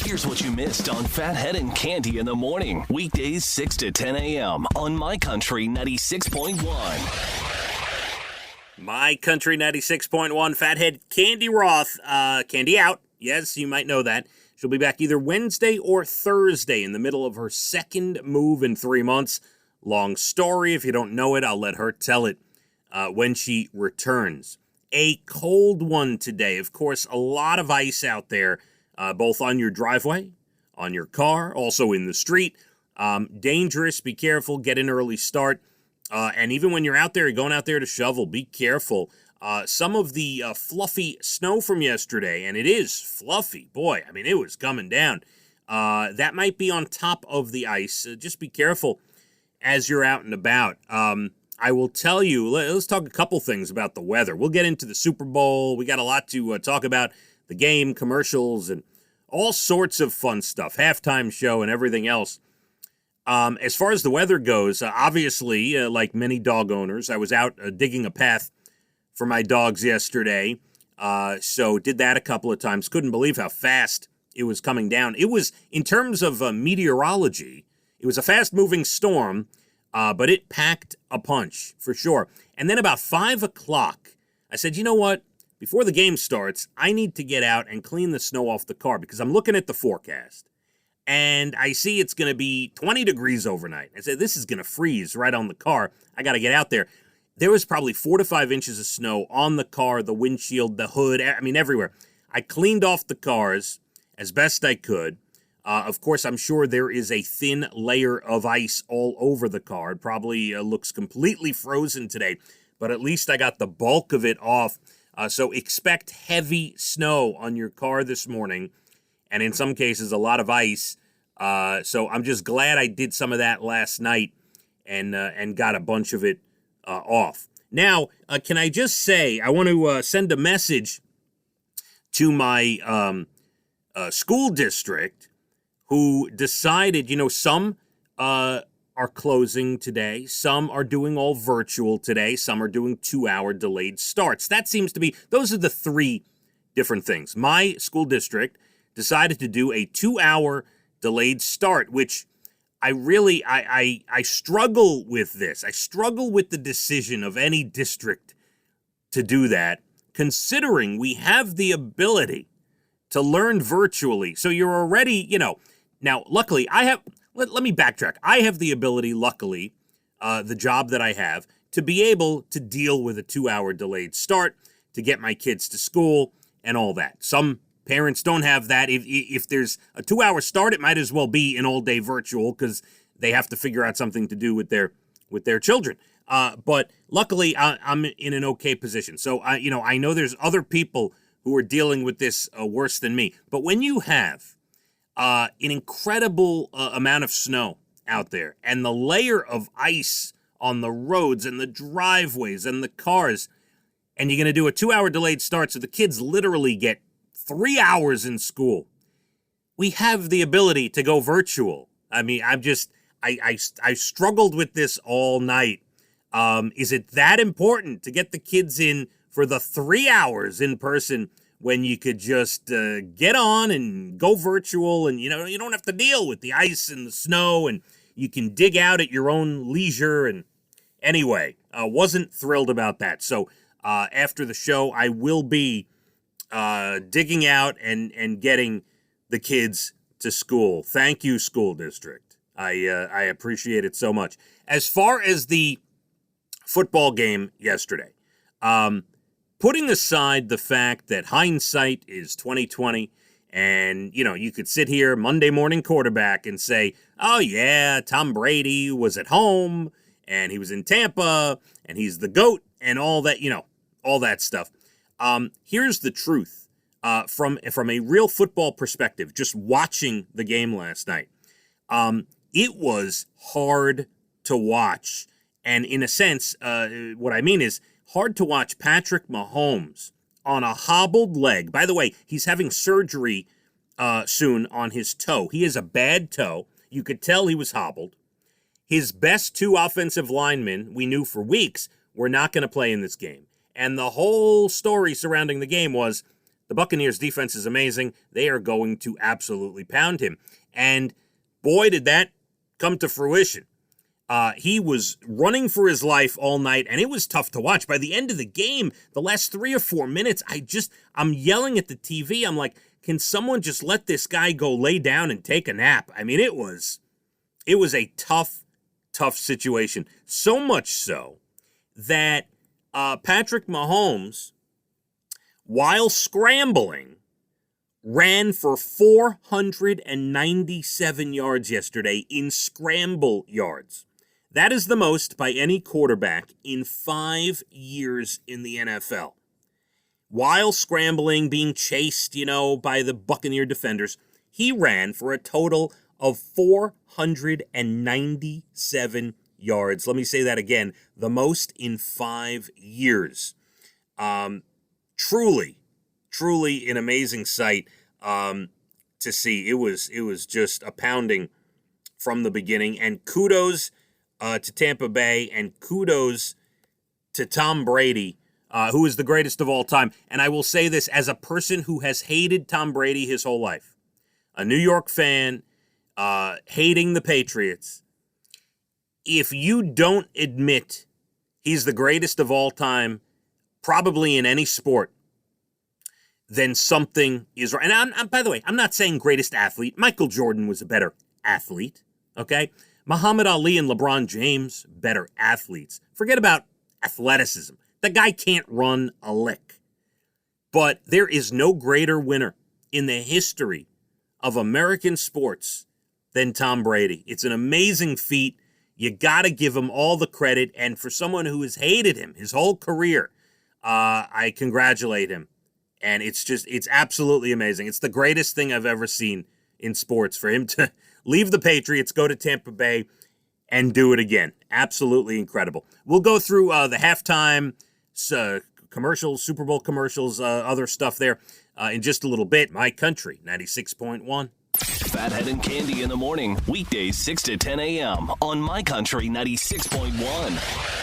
Here's what you missed on Phathead and Cande in the morning. Weekdays 6 to 10 a.m. on My Country 96.1. My Country 96.1, Phathead, Cande Roth. Cande out. Yes, you might know that. She'll be back either Wednesday or Thursday in the middle of her second move in 3 months. Long story. If you don't know it, I'll let her tell it when she returns. A cold one today. Of course, a lot of ice out there, both on your driveway, on your car, also in the street. Dangerous. Be careful. Get an early start. And even when you're out there, you're going out there to shovel, be careful. Some of the fluffy snow from yesterday, and it is fluffy. Boy, I mean, it was coming down. That might be on top of the ice. Just be careful as you're out and about. I will tell you, let's talk a couple things about the weather. We'll get into the Super Bowl. We got a lot to talk about, the game, commercials, and all sorts of fun stuff, halftime show and everything else. As far as the weather goes, obviously, like many dog owners, I was out digging a path for my dogs yesterday, so did that a couple of times. Couldn't believe how fast it was coming down. It was, in terms of meteorology, it was a fast-moving storm, but it packed a punch, for sure. And then about 5 o'clock, I said, you know what? Before the game starts, I need to get out and clean the snow off the car, because I'm looking at the forecast. And I see it's going to be 20 degrees overnight. I said, this is going to freeze right on the car. I got to get out there. There was probably 4 to 5 inches of snow on the car, the windshield, the hood, I mean, everywhere. I cleaned off the cars as best I could. Of course, I'm sure there is a thin layer of ice all over the car. It probably looks completely frozen today, but at least I got the bulk of it off. So expect heavy snow on your car this morning, and in some cases, a lot of ice. So I'm just glad I did some of that last night and got a bunch of it off. Now, can I just say, I want to send a message to my school district, who decided, some are closing today, some are doing all virtual today, some are doing 2-hour delayed starts. That seems to be, those are the three different things. My school district decided to do a 2-hour delayed start, which I struggle with this. I struggle with the decision of any district to do that, considering we have the ability to learn virtually. So you're already, now, luckily, let me backtrack. I have the ability, luckily, the job that I have, to be able to deal with a 2-hour delayed start, to get my kids to school and all that. Some parents don't have that. If there's a 2-hour start, it might as well be an all-day virtual, because they have to figure out something to do with their children. But luckily, I'm in an okay position. So, I know there's other people who are dealing with this worse than me. But when you have an incredible amount of snow out there, and the layer of ice on the roads and the driveways and the cars, and you're going to do a 2-hour delayed start, so the kids literally get 3 hours in school. We have the ability to go virtual. I mean, I struggled with this all night. Is it that important to get the kids in for the 3 hours in person when you could just get on and go virtual, and, you don't have to deal with the ice and the snow, and you can dig out at your own leisure? And anyway, wasn't thrilled about that. So after the show, I will be digging out and getting the kids to school. Thank you, school district. I appreciate it so much. As far as the football game yesterday, putting aside the fact that hindsight is 20/20, and, you could sit here Monday morning quarterback and say, oh yeah, Tom Brady was at home, and he was in Tampa, and he's the GOAT, and all that, all that stuff. Here's the truth. From a real football perspective, just watching the game last night, it was hard to watch. And in a sense, what I mean is, hard to watch Patrick Mahomes on a hobbled leg. By the way, he's having surgery soon on his toe. He has a bad toe. You could tell he was hobbled. His best 2 offensive linemen, we knew for weeks, were not going to play in this game. And the whole story surrounding the game was The Buccaneers defense is amazing. They are going to absolutely pound him. And boy, did that come to fruition. He was running for his life all night, and it was tough to watch. By the end of the game, the last 3 or 4 minutes, I'm yelling at the TV. I'm like, can someone just let this guy go lay down and take a nap? I mean, it was a tough situation. So much so that Patrick Mahomes, while scrambling, ran for 497 yards yesterday in scramble yards. That is the most by any quarterback in 5 years in the NFL. While scrambling, being chased, by the Buccaneer defenders, he ran for a total of 497 yards. Let me say that again. The most in 5 years. Truly an amazing sight to see. It was just a pounding from the beginning. And kudos to Tampa Bay, and kudos to Tom Brady, who is the greatest of all time. And I will say this as a person who has hated Tom Brady his whole life, a New York fan, hating the Patriots. If you don't admit he's the greatest of all time, probably in any sport, then something is right. And by the way, I'm not saying greatest athlete. Michael Jordan was a better athlete, okay? Muhammad Ali and LeBron James, better athletes. Forget about athleticism. The guy can't run a lick. But there is no greater winner in the history of American sports than Tom Brady. It's an amazing feat. You got to give him all the credit. And for someone who has hated him his whole career, I congratulate him. And it's absolutely amazing. It's the greatest thing I've ever seen in sports for him to leave the Patriots, go to Tampa Bay, and do it again. Absolutely incredible. We'll go through the halftime commercials, Super Bowl commercials, other stuff there in just a little bit. My Country, 96.1. Phathead and Cande in the morning, weekdays 6 to 10 a.m. on My Country 96.1.